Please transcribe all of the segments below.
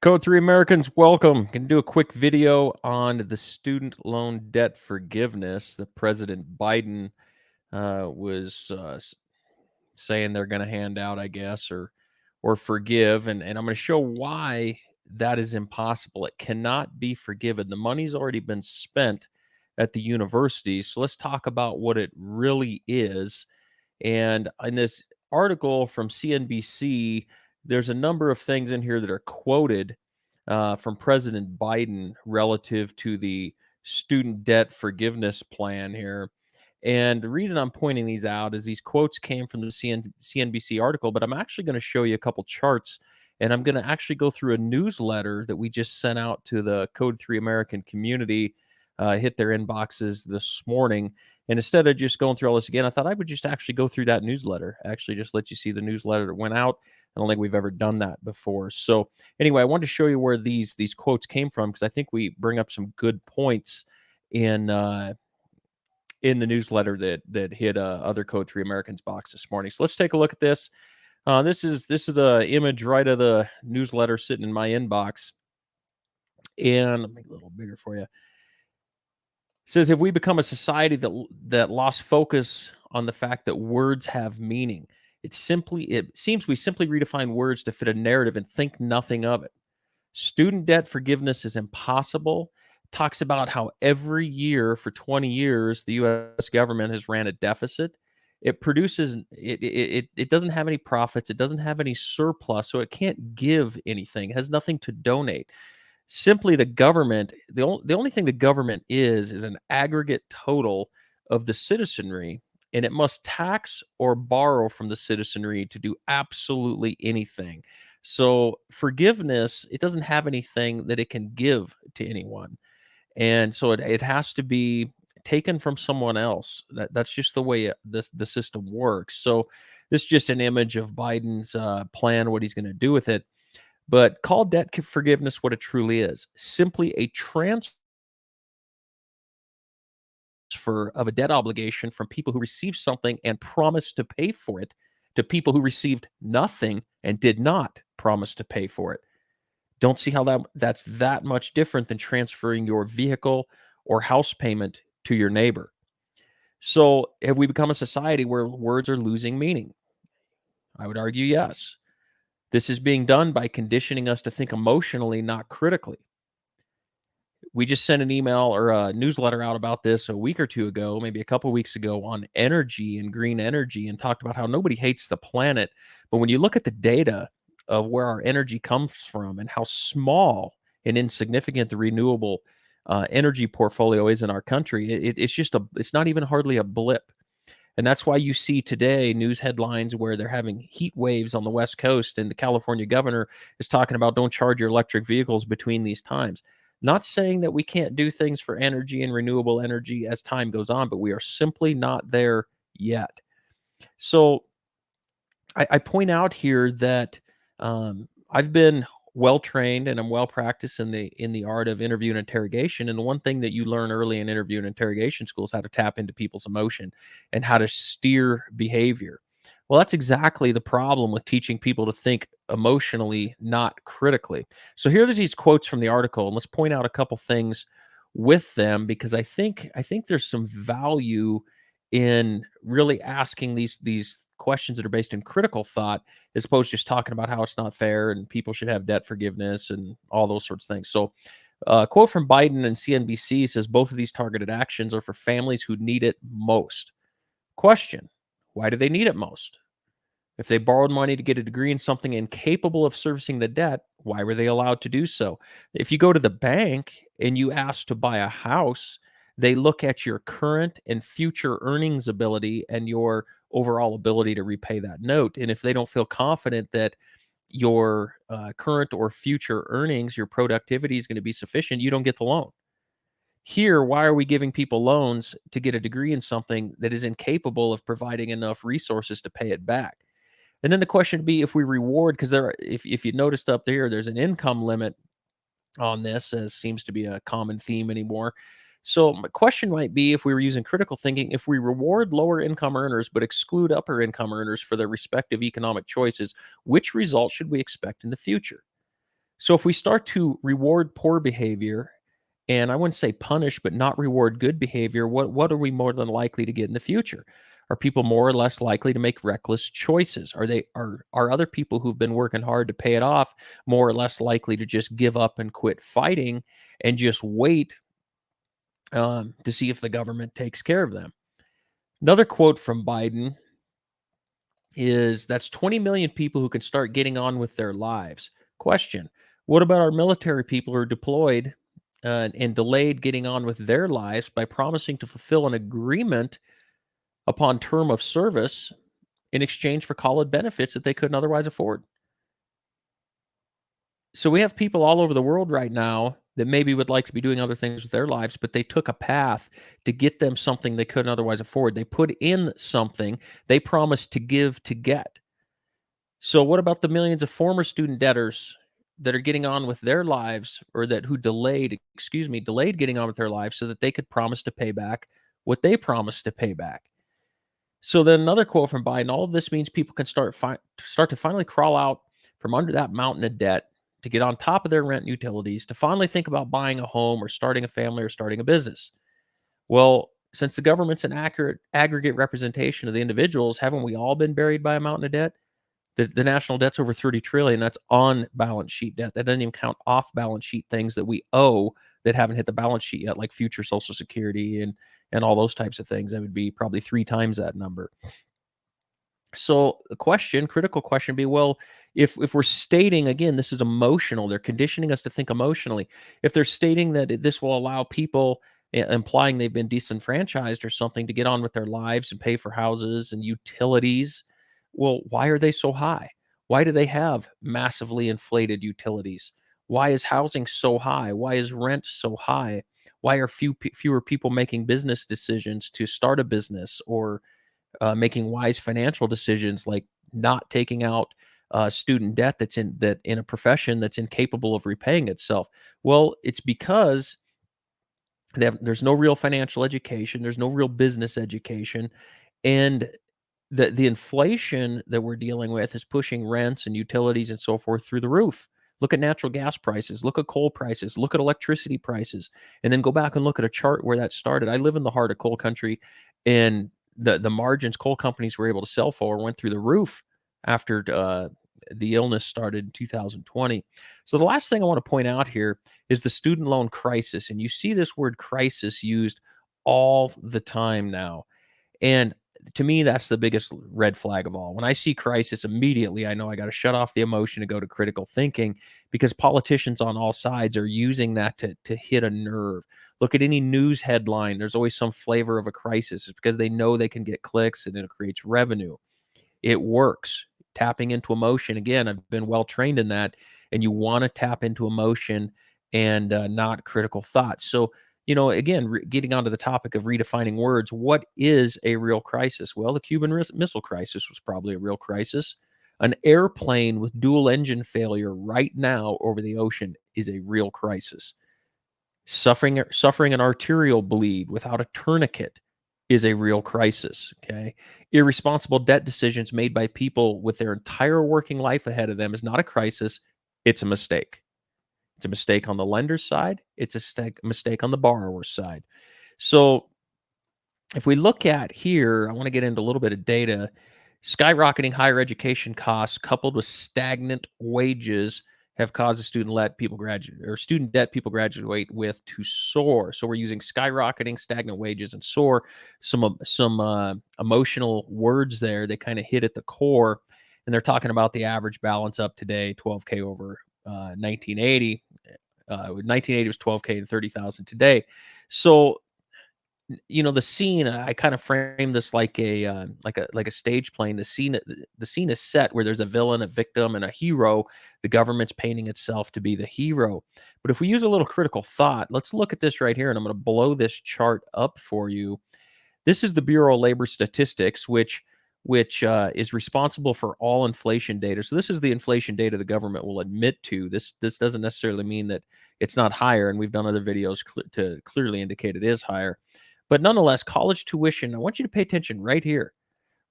Code 3 Americans, welcome. Going to do a quick video on the student loan debt forgiveness that President Biden was saying they're going to hand out, I guess, or forgive. And I'm going to show why that is impossible. It cannot be forgiven. The money's already been spent at the universities. So let's talk about what it really is. And in this article from CNBC, there's a number of things in here that are quoted from President Biden relative to the student debt forgiveness plan here. And the reason I'm pointing these out is these quotes came from the CNBC article, but I'm actually going to show you a couple charts, and I'm going to actually go through a newsletter that we just sent out to the Code 3 American community, hit their inboxes this morning. And instead of just going through all this again, I thought I would just actually go through that newsletter, actually just let you see the newsletter that went out. I don't think we've ever done that before. So anyway, I wanted to show you where these quotes came from because I think we bring up some good points in the newsletter that hit other Code 3 Americans box this morning. So let's take a look at this. This is the image right of the newsletter sitting in my inbox, and let me make it a little bigger for you. It says, "Have we become a society that lost focus on the fact that words have meaning? It seems we simply redefine words to fit a narrative and think nothing of it. Student debt forgiveness is impossible." Talks about how every year for 20 years the US government has ran a deficit. It produces it doesn't have any profits, it doesn't have any surplus, so it can't give anything. It has nothing to donate. Simply the government, the only thing the government is an aggregate total of the citizenry, and it must tax or borrow from the citizenry to do absolutely anything. So forgiveness, it doesn't have anything that it can give to anyone. And so it has to be taken from someone else. That's just the way the system works. So this is just an image of Biden's plan, what he's going to do with it. But call debt forgiveness what it truly is: simply a transfer of a debt obligation from people who received something and promised to pay for it to people who received nothing and did not promise to pay for it. Don't see how that's that much different than transferring your vehicle or house payment to your neighbor. So, have we become a society where words are losing meaning? I would argue yes. This is being done by conditioning us to think emotionally, not critically. We just sent an email or a newsletter out about this a week or two ago, maybe a couple weeks ago, on energy and green energy, and talked about how nobody hates the planet. But when you look at the data of where our energy comes from and how small and insignificant the renewable energy portfolio is in our country, it's not even hardly a blip. And that's why you see today news headlines where they're having heat waves on the West Coast, and the California governor is talking about don't charge your electric vehicles between these times. Not saying that we can't do things for energy and renewable energy as time goes on, but we are simply not there yet. So I point out here that I've been well trained and I'm well practiced in the art of interview and interrogation. And the one thing that you learn early in interview and interrogation school is how to tap into people's emotion and how to steer behavior. Well, that's exactly the problem with teaching people to think emotionally, not critically. So here there's these quotes from the article, and let's point out a couple things with them because I think there's some value in really asking these questions that are based in critical thought as opposed to just talking about how it's not fair and people should have debt forgiveness and all those sorts of things. So, quote from Biden and CNBC says both of these targeted actions are for families who need it most. Question: why do they need it most? If they borrowed money to get a degree in something incapable of servicing the debt, why were they allowed to do so? If you go to the bank and you ask to buy a house, they look at your current and future earnings ability and your overall ability to repay that note. And if they don't feel confident that your current or future earnings, your productivity is going to be sufficient, you don't get the loan. Here, why are we giving people loans to get a degree in something that is incapable of providing enough resources to pay it back? And then the question would be if we reward, because if you noticed up there, there's an income limit on this, as seems to be a common theme anymore. So my question might be, if we were using critical thinking, if we reward lower income earners but exclude upper income earners for their respective economic choices, which result should we expect in the future? So if we start to reward poor behavior, and I wouldn't say punish, but not reward good behavior, what are we more than likely to get in the future? Are people more or less likely to make reckless choices? Are other people who've been working hard to pay it off more or less likely to just give up and quit fighting and just wait to see if the government takes care of them? Another quote from Biden is, that's 20 million people who can start getting on with their lives. Question: what about our military people who are deployed and delayed getting on with their lives by promising to fulfill an agreement upon term of service in exchange for college benefits that they couldn't otherwise afford? So we have people all over the world right now that maybe would like to be doing other things with their lives, but they took a path to get them something they couldn't otherwise afford. They put in something they promised to give to get. So what about the millions of former student debtors that are getting on with their lives, or that who delayed getting on with their lives so that they could promise to pay back what they promised to pay back? So then another quote from Biden: all of this means people can start to finally crawl out from under that mountain of debt, to get on top of their rent and utilities, to finally think about buying a home or starting a family or starting a business. Well, since the government's an accurate aggregate representation of the individuals, haven't we all been buried by a mountain of debt? The national debt's over 30 trillion. That's on balance sheet debt. That doesn't even count off balance sheet things that we owe that haven't hit the balance sheet yet, like future Social Security and all those types of things. That would be probably 3 times that number. So the critical question, be, well, if we're stating, again, this is emotional, they're conditioning us to think emotionally. If they're stating that this will allow people, implying they've been disenfranchised or something, to get on with their lives and pay for houses and utilities, well, why are they so high? Why do they have massively inflated utilities? Why is housing so high? Why is rent so high? Why are fewer people making business decisions to start a business, or making wise financial decisions, like not taking out student debt in a profession that's incapable of repaying itself? Well, it's because there's no real financial education, there's no real business education, and the inflation that we're dealing with is pushing rents and utilities and so forth through the roof. Look at natural gas prices, look at coal prices, look at electricity prices, and then go back and look at a chart where that started. I live in the heart of coal country, and the margins coal companies were able to sell for went through the roof after the illness started in 2020. So the last thing I want to point out here is the student loan crisis, and you see this word crisis used all the time now. And to me, that's the biggest red flag of all. When I see crisis, immediately I know I got to shut off the emotion and go to critical thinking, because politicians on all sides are using that to hit a nerve. Look at any news headline, there's always some flavor of a crisis. It's because they know they can get clicks and it creates revenue. It works. Tapping into emotion. Again, I've been well trained in that. And you want to tap into emotion and not critical thought. So, again, getting onto the topic of redefining words, what is a real crisis? Well, the Cuban Missile Crisis was probably a real crisis. An airplane with dual engine failure right now over the ocean is a real crisis. Suffering an arterial bleed without a tourniquet is a real crisis. Okay. Irresponsible debt decisions made by people with their entire working life ahead of them is not a crisis. It's a mistake. It's a mistake on the lender's side. It's a mistake on the borrower's side. So if we look at here, I want to get into a little bit of data. Skyrocketing higher education costs coupled with stagnant wages have caused the student debt people graduate with to soar. So we're using skyrocketing, stagnant wages, and soar. Some emotional words there. They kind of hit at the core, and they're talking about the average balance up today, 12K over 1980. 1980 was 12K to 30,000 today. So the scene, I kind of frame this like a stage play. The scene is set where there's a villain, a victim, and a hero. The government's painting itself to be the hero. But if we use a little critical thought, let's look at this right here, and I'm going to blow this chart up for you. This is the Bureau of Labor Statistics, which is responsible for all inflation data. So this is the inflation data the government will admit to. This doesn't necessarily mean that it's not higher, and we've done other videos to clearly indicate it is higher. But nonetheless, college tuition, I want you to pay attention right here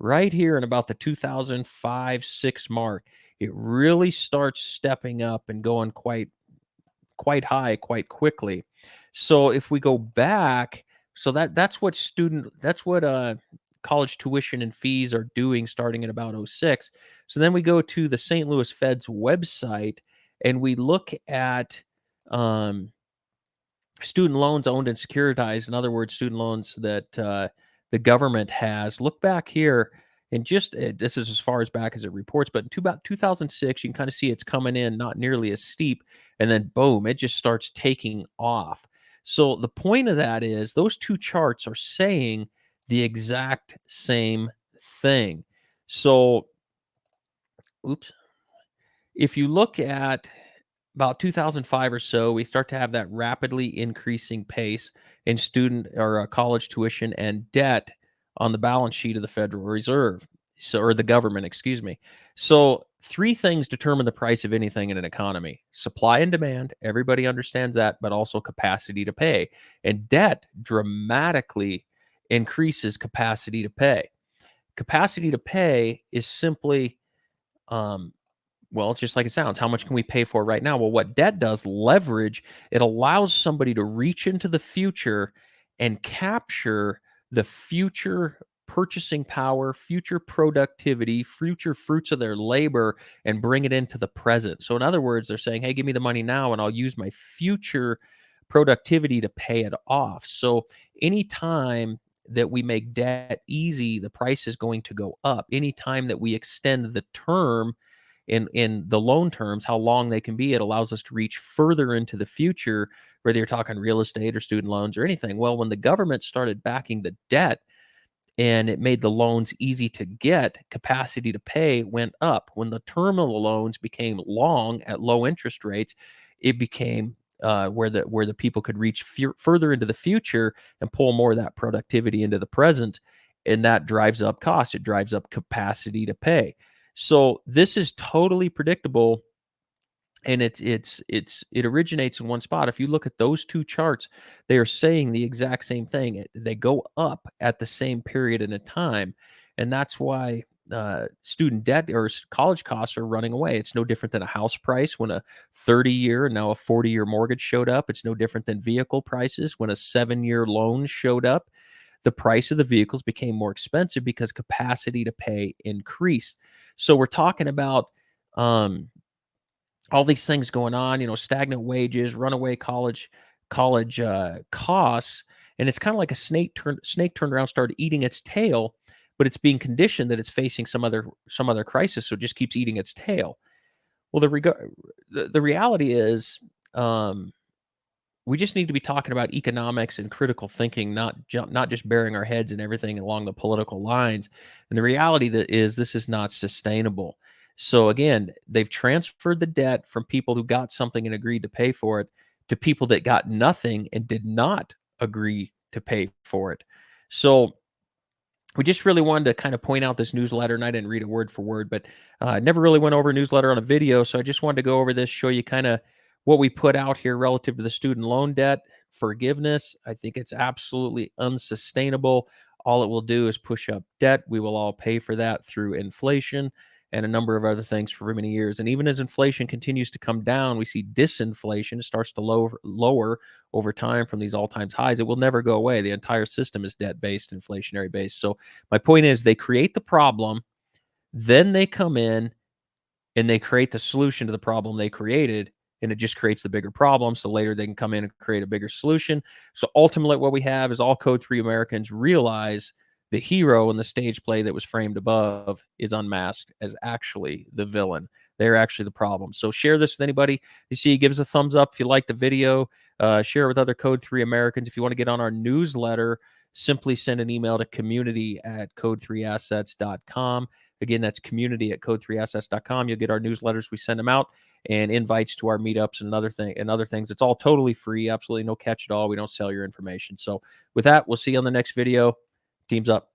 in about the 2005-6 mark. it really starts stepping up and going quite high quite quickly. So if we go back, so that's what college tuition and fees are doing starting at about '06. So then we go to the St. Louis Fed's website and we look at um, student loans owned and securitized. In other words, student loans that the government has. Look back here, and just this is as far as back as it reports, but about 2006, you can kind of see it's coming in not nearly as steep, and then boom, it just starts taking off. So the point of that is those two charts are saying the exact same thing. So, oops. If you look at about 2005 or so, we start to have that rapidly increasing pace in student or college tuition and debt on the balance sheet of the Federal Reserve, so or the government, excuse me. So, three things determine the price of anything in an economy: supply and demand. Everybody understands that, but also capacity to pay. And debt dramatically increases capacity to pay. Capacity to pay is simply um, well, it's just like it sounds. How much can we pay for right now? Well, what debt does, leverage, it allows somebody to reach into the future and capture the future purchasing power, future productivity, future fruits of their labor, and bring it into the present. So, in other words, they're saying, hey, give me the money now, and I'll use my future productivity to pay it off. So, anytime that we make debt easy, the price is going to go up. Anytime that we extend the term, in the loan terms, how long they can be, it allows us to reach further into the future, whether you're talking real estate or student loans or anything. Well, when the government started backing the debt and it made the loans easy to get, capacity to pay went up. When the term of the loans became long at low interest rates, it became where the people could reach further into the future and pull more of that productivity into the present, and that drives up costs. It drives up capacity to pay. So this is totally predictable, and it originates in one spot. If you look at those two charts, they are saying the exact same thing. They go up at the same period in a time, and that's why student debt or college costs are running away. It's no different than a house price when a 30-year and now a 40-year mortgage showed up. It's no different than vehicle prices when a 7-year loan showed up. The price of the vehicles became more expensive because capacity to pay increased. So we're talking about um, all these things going on, stagnant wages, runaway college costs, and it's kind of like a snake turned around, started eating its tail, but it's being conditioned that it's facing some other crisis, so it just keeps eating its tail. Well, the reality is, um, we just need to be talking about economics and critical thinking, not just burying our heads in everything along the political lines. And the reality that is this is not sustainable. So again, they've transferred the debt from people who got something and agreed to pay for it to people that got nothing and did not agree to pay for it. So we just really wanted to kind of point out this newsletter, and I didn't read it word for word, but I never really went over a newsletter on a video. So I just wanted to go over this, show you kind of what we put out here relative to the student loan debt forgiveness. I think it's absolutely unsustainable. All it will do is push up debt. We will all pay for that through inflation and a number of other things for many years. And even as inflation continues to come down, we see disinflation. It starts to lower over time from these all-time highs. It will never go away. The entire system is debt-based, inflationary based. So my point is they create the problem, then they come in and they create the solution to the problem they created, and it just creates the bigger problem. So later they can come in and create a bigger solution. So ultimately, what we have is all Code 3 Americans realize the hero in the stage play that was framed above is unmasked as actually the villain. They're actually the problem. So share this with anybody you see. Give us a thumbs up if you like the video. Share it with other Code 3 Americans. If you want to get on our newsletter, simply send an email to community@code3assets.com. Again, that's community@code3assets.com. You'll get our newsletters. We send them out, and invites to our meetups and other things. It's all totally free. Absolutely no catch at all. We don't sell your information. So with that, we'll see you on the next video. Teams up.